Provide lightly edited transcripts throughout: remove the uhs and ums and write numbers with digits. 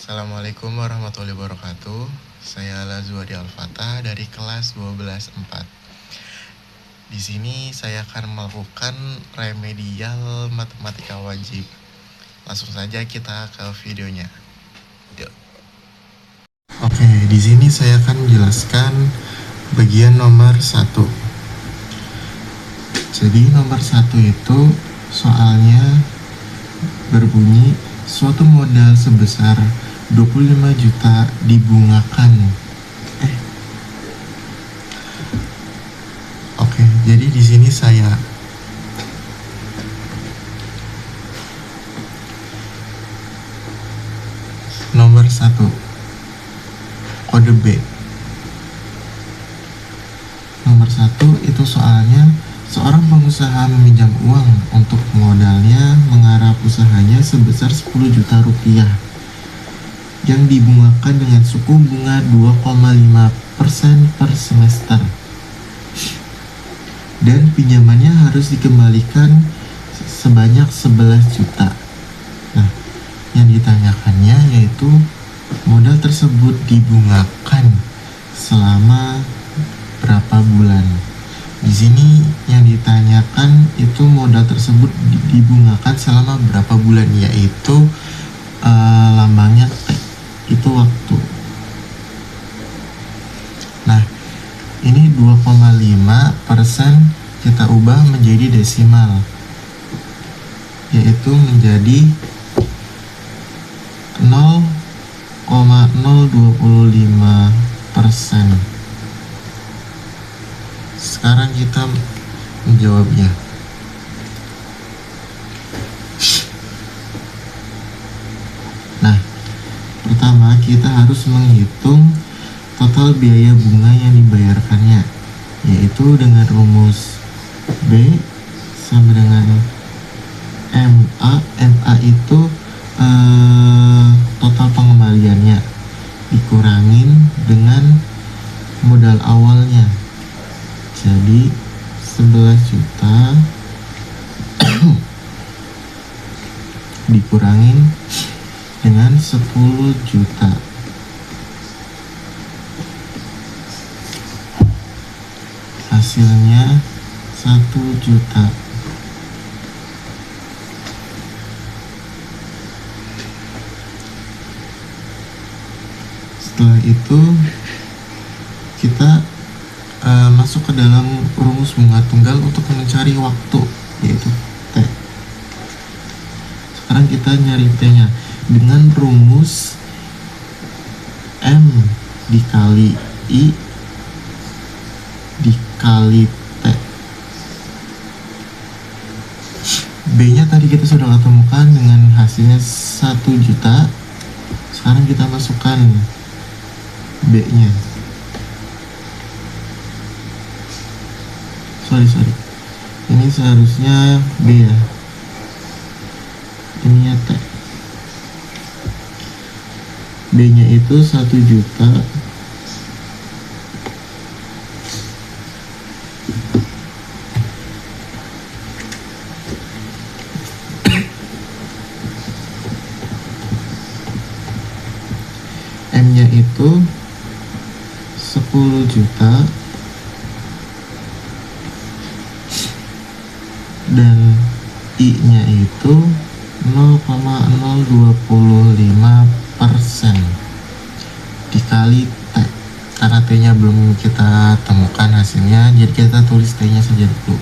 Assalamualaikum warahmatullahi wabarakatuh. Saya Lazuari Al-Fatah dari kelas 12-4. Di sini saya akan melakukan remedial matematika wajib. Langsung saja kita ke videonya. Yuk. Oke, di sini saya akan menjelaskan bagian nomor 1. Jadi nomor 1 itu soalnya berbunyi suatu modal sebesar 25 juta dibungakan. Oke, jadi di sini saya nomor 1 kode B. Nomor 1 itu soalnya seorang pengusaha meminjam uang untuk modalnya menggarap usahanya sebesar 10 juta rupiah yang dibungakan dengan suku bunga 2,5% per semester, dan pinjamannya harus dikembalikan sebanyak 11 juta. Nah, yang ditanyakannya yaitu modal tersebut dibungakan selama berapa bulan. Di sini yang ditanyakan itu modal tersebut dibungakan selama berapa bulan, yaitu lambangnya T, itu waktu. Nah, ini 2,5% kita ubah menjadi desimal, yaitu menjadi 0,025%. Sekarang kita menjawabnya. Nah, pertama kita harus menghitung total biaya bunga yang dibayarkannya, yaitu dengan rumus B sama dengan MA itu total pengembaliannya dikurangin dengan modal awalnya. Jadi 11 juta dikurangin dengan 10 juta. Hasilnya 1 juta. Setelah itu kita masuk ke dalam rumus bunga tunggal untuk mencari waktu, yaitu T. Sekarang kita nyari T-nya dengan rumus M dikali I dikali T. B-nya tadi kita sudah ketemukan dengan hasilnya 1 juta. Sekarang kita masukkan B-nya. Sorry. Ini seharusnya B ya. Ininya T. B-nya itu 1 juta M-nya itu 10 juta dan I-nya itu 0,025% dikali T. Karena T-nya belum kita temukan hasilnya, jadi kita tulis T-nya saja dulu.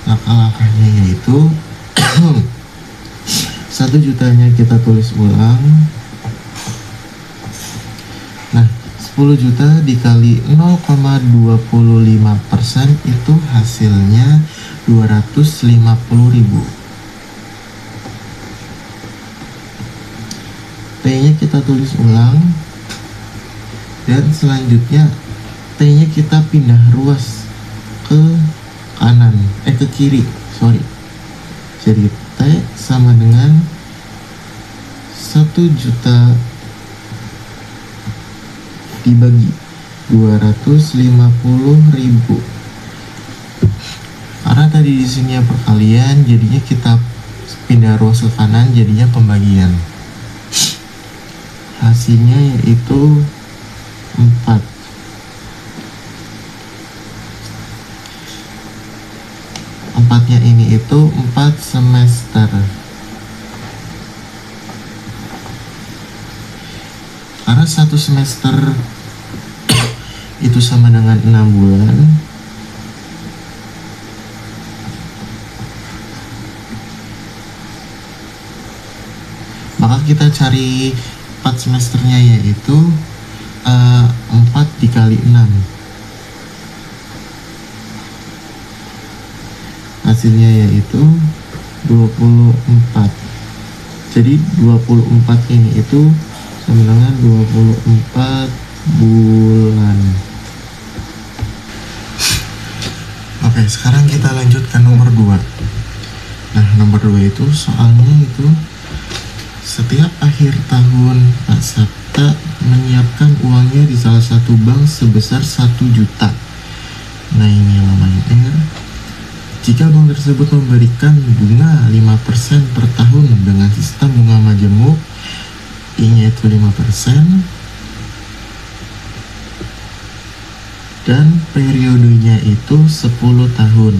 Langkah-langkahnya yaitu 1 jutanya kita tulis ulang. Nah, 10 juta dikali 0,25% itu hasilnya 250.000. T-nya kita tulis ulang, dan selanjutnya T-nya kita pindah ruas ke kanan, ke kiri, jadi T sama dengan 1 juta dibagi 250.000. Karena tadi di sini perkalian, jadinya kita pindah ruas ke kanan, jadinya pembagian. durasinya yaitu 4. Empatnya ini itu 4 semester. Karena 1 semester itu sama dengan 6 bulan, maka kita cari 4 semesternya yaitu 4 dikali 6. Hasilnya yaitu 24. Jadi 24 ini itu sama dengan 24 bulan. Oke, sekarang kita lanjutkan nomor 2. Nah, nomor 2 itu soalnya itu setiap akhir tahun Pak Sabta menyiapkan uangnya di salah satu bank sebesar 1 juta. Nah, ini namanya R. Jika bank tersebut memberikan bunga 5% per tahun dengan sistem bunga majemuk, I-nya itu 5%, dan periodenya itu 10 tahun.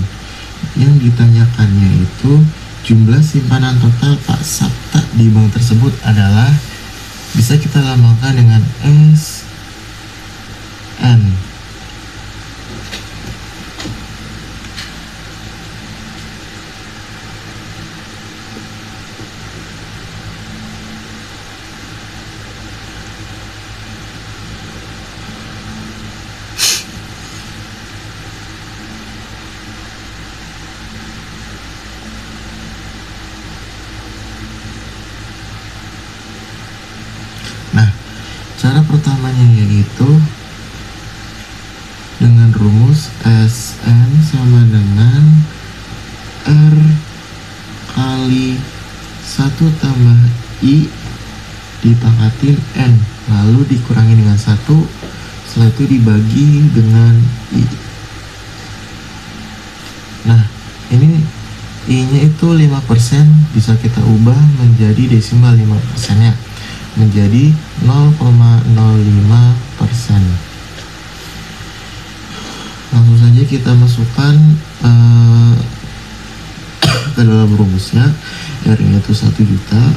Yang ditanyakannya itu jumlah simpanan total Pak Sabta di bank tersebut adalah, bisa kita lambangkan dengan SN. Nah, cara pertamanya yaitu dengan rumus SN sama dengan R kali 1 tambah I dipangkatin N, lalu dikurangi dengan 1, setelah itu dibagi dengan I. Nah, ini I-nya itu 5%, bisa kita ubah menjadi desimal 5%-nya, menjadi 0,05%. Langsung saja kita masukkan ke dalam rumusnya. R-nya itu 1 juta.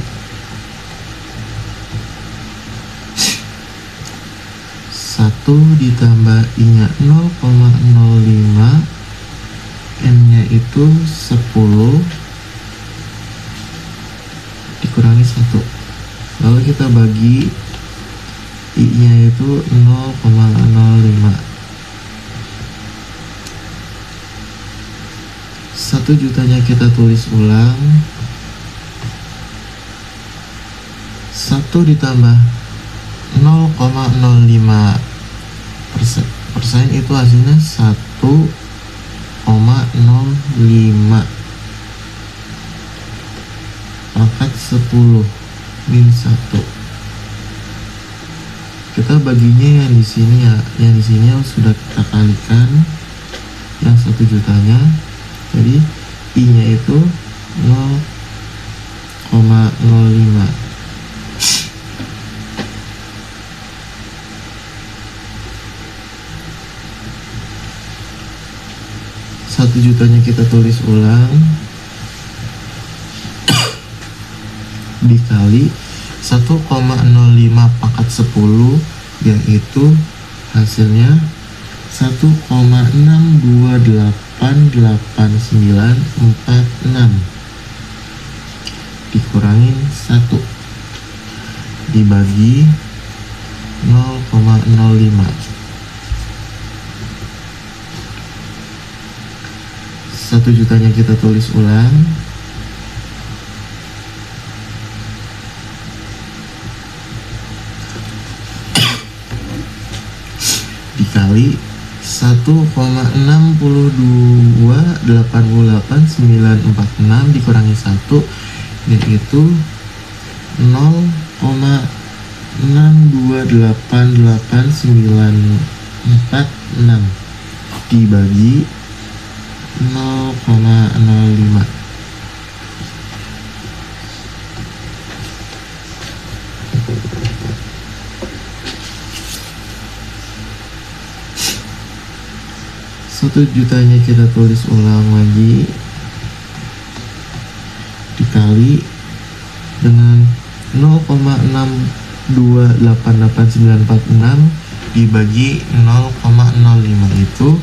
1 ditambah I-nya 0,05, N-nya itu 10, dikurangi 1. Lalu kita bagi I-nya itu 0,05. 1 jutanya kita tulis ulang. 1 ditambah 0,05% itu hasilnya 1,05 pangkat 10 min 1. Kita baginya yang di sini ya, yang di sini sudah kita kalikan yang 1 jutanya. Jadi I-nya itu 0,05. Satu jutanya kita tulis ulang dikali 1,05 pangkat 10, yaitu hasilnya 1,6288946 dikurangin 1 dibagi 0,05. 1 jutanya kita tulis ulang dikali 1,6288946 dikurangi 1, yaitu 0,6288946 dibagi 0,05. 1 jutanya kita tulis ulang lagi, dikali dengan 0,628896 dibagi 0,05, itu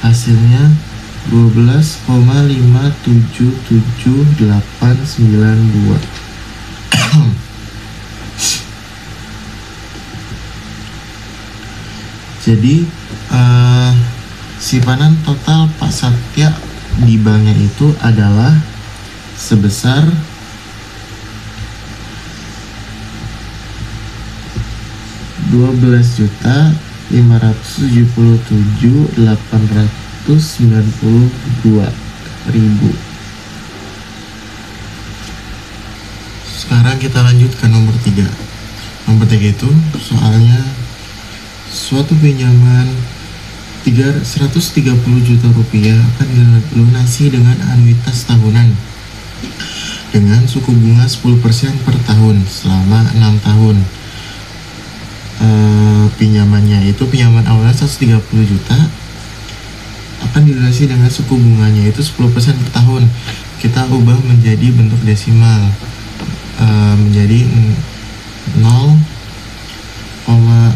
hasilnya 12,5777892. Jadi simpanan total Pak Satya di banknya itu adalah sebesar 12.577.892.000. Sekarang kita lanjut ke nomor 3. Nomor 3 itu soalnya suatu pinjaman 130 juta rupiah akan dilunasi dengan anuitas tahunan dengan suku bunga 10% per tahun selama 6 tahun. Pinjamannya itu pinjaman awalnya 130 juta akan dilunasi dengan suku bunganya itu 10% per tahun. Kita ubah menjadi bentuk desimal, menjadi 0,1%,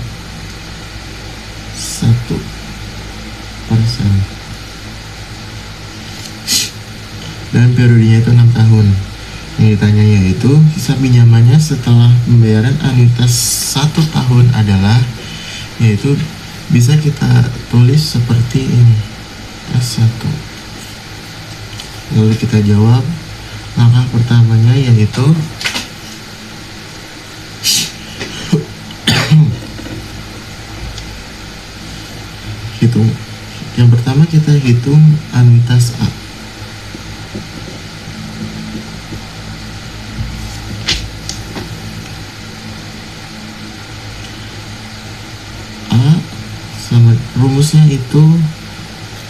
dan periodenya itu 6 tahun. Yang ditanya yaitu sisa pinjamannya setelah pembayaran anuitas 1 tahun adalah, yaitu bisa kita tulis seperti ini, S1. Lalu kita jawab. Langkah pertamanya yaitu hitung. Yang pertama kita hitung anuitas A. Rumusnya itu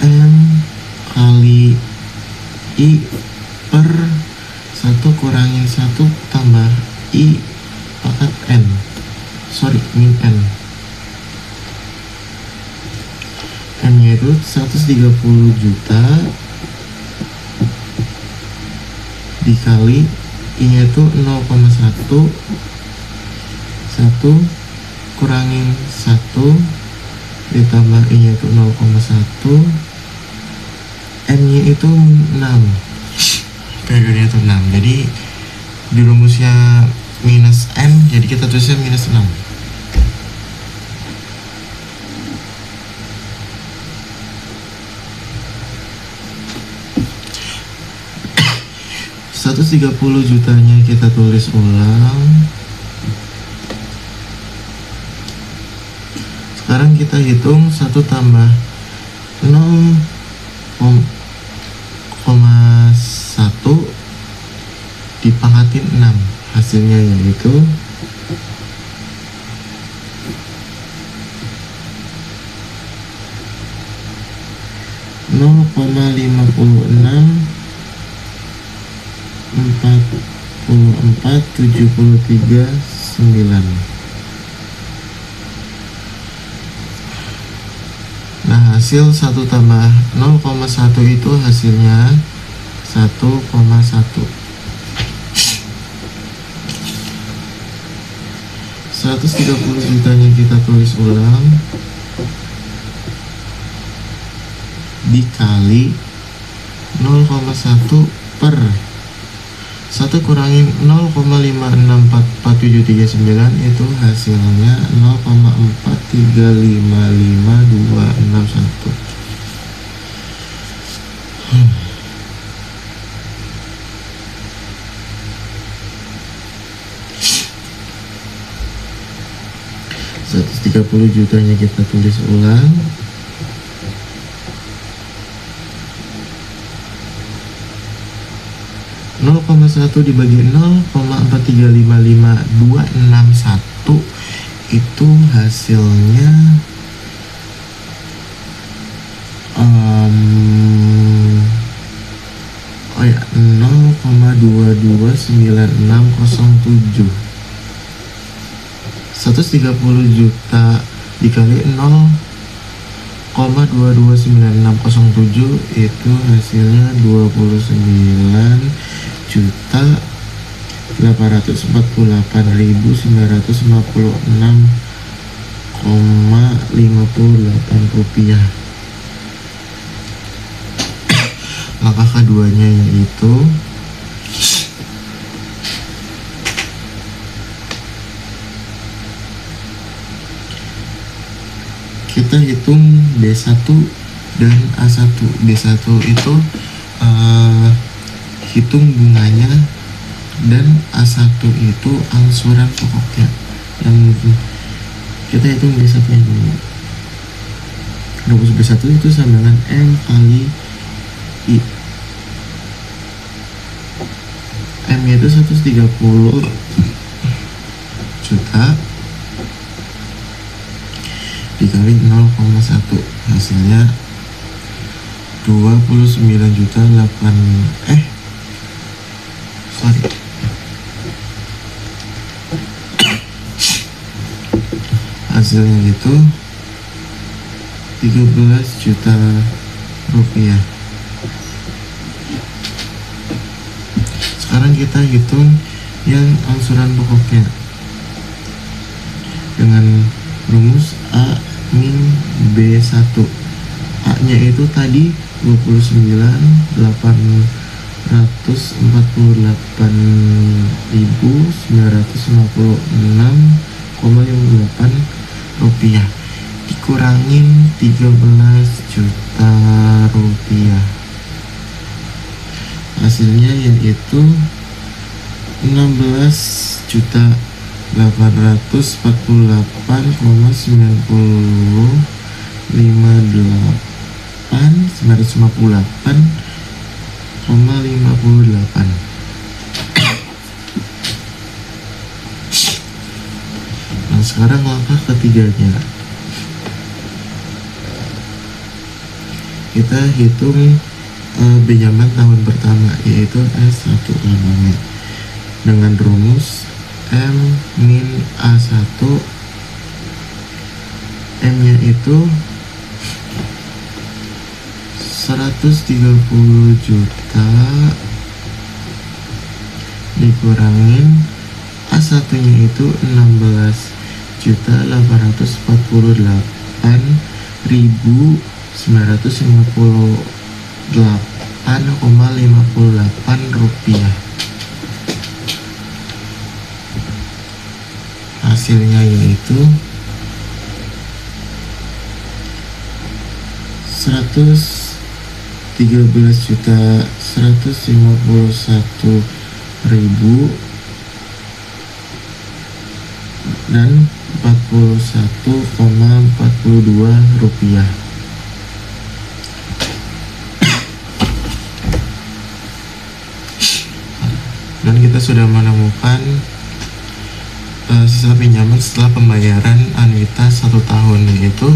M kali I per 1 kurangin 1 tambah I pangkat N, min N. N nya itu 130 juta dikali I nya itu 0,1, 1 kurangin 1 ditambah I nya itu 0,1, N nya itu 6, periodenya itu 6. Jadi di rumusnya minus N, jadi kita tulisnya minus 6. $130 jutanya kita tulis ulang. Sekarang kita hitung 1 tambah 0,1 dipangkatin 6. Hasilnya yaitu 0,564473,9. Nah, hasil 1 tambah 0,1 itu hasilnya 1,1. 130 jutanya kita tulis ulang dikali 0,1 per 1 kurangin 0,564473,9, itu hasilnya 0,4355261. $130 jutanya kita tulis ulang (0,1 dibagi 0,4355261) itu hasilnya 0,229607. 130 juta dikali 0,4355261 0,229607 itu hasilnya 29.848.956,58 rupiah. Langkah keduanya yaitu kita hitung D1 dan A1. D1 itu hitung bunganya, dan A1 itu angsuran pokoknya. Yang kita hitung D1 nya dulu. Rumus B1 itu sama dengan M kali I. M itu 130 juta dikali 0,1, hasilnya 29 juta 8 hasilnya itu 13 juta rupiah. Sekarang kita hitung yang angsuran pokoknya dengan rumus A min B1. A nya itu tadi 29.956,58 rupiah dikurangin 13 juta rupiah, hasilnya yaitu 16.958,58. Nah, sekarang langkah ketiganya, kita hitung pinjaman tahun pertama yaitu S1 namanya dengan rumus M min A1. M nya itu 130 juta dikurangin A1 nya itu 16.848,58 rupiah. Hasilnya yaitu 113.151.000 dan 41,42 rupiah. Dan kita sudah menemukan sisa pinjaman setelah pembayaran anuitas 1 tahun, yaitu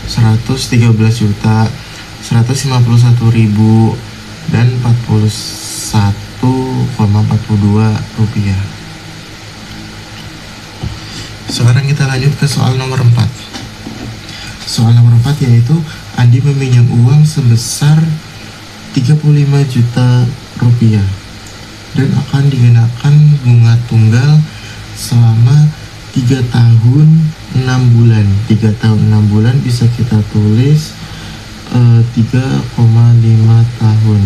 113.151.000 dan 41,42 rupiah. Sekarang kita lanjut ke soal nomor 4. Soal nomor 4 yaitu Andi meminjam uang sebesar 35 juta rupiah dan akan dikenakan bunga tunggal selama 3 tahun 6 bulan. 3 tahun 6 bulan bisa kita tulis 3,5 tahun.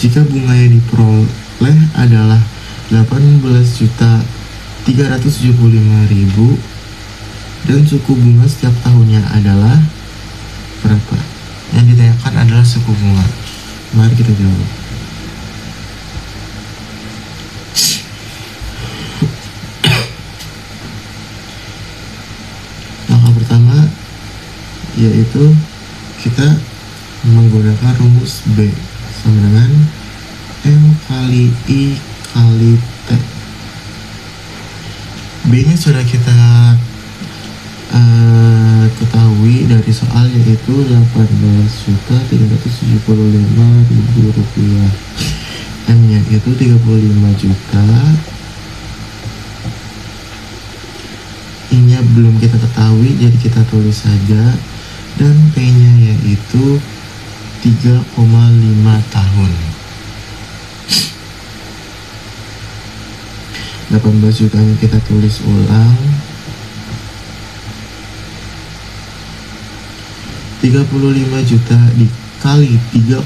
Jika bunga yang diperoleh adalah 18.375.000 dan suku bunga setiap tahunnya adalah berapa? Yang ditanyakan adalah suku bunga. Mari kita jawab. Langkah pertama yaitu kita menggunakan rumus B sama dengan M kali I kali T. B nya sudah kita ketahui dari soal, yaitu 18.375.000 rupiah. M nya itu 35 juta, I nya belum kita ketahui, jadi kita tulis saja. Dan P-nya yaitu 3,5 tahun. 18 jutanya kita tulis ulang. 35 juta dikali 3,5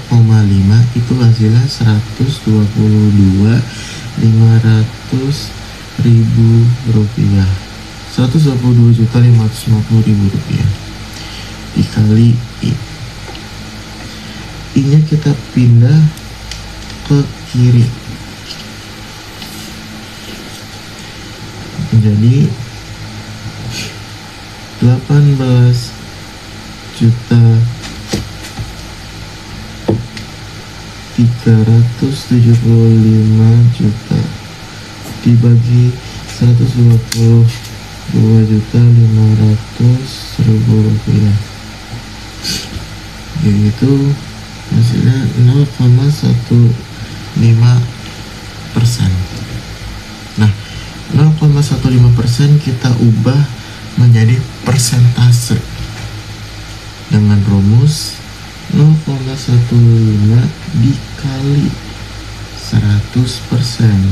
itu hasilnya 122.500.000 rupiah. 122.550.000 rupiah dikali I. I-nya kita pindah ke kiri menjadi 18 juta 375 juta dibagi 122.500.000 rupiah, yaitu hasilnya 0,15%. Nah, 0,15% kita ubah menjadi persentase dengan rumus 0,15 dikali 100%.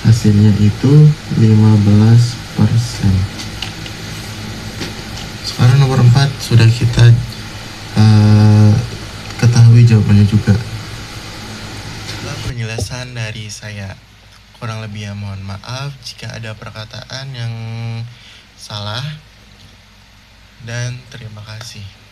Hasilnya itu 15%. Sekarang nomor 4 sudah kita ketahui jawabannya juga. Setelah penjelasan dari saya, kurang lebih mohon maaf jika ada perkataan yang salah, dan terima kasih.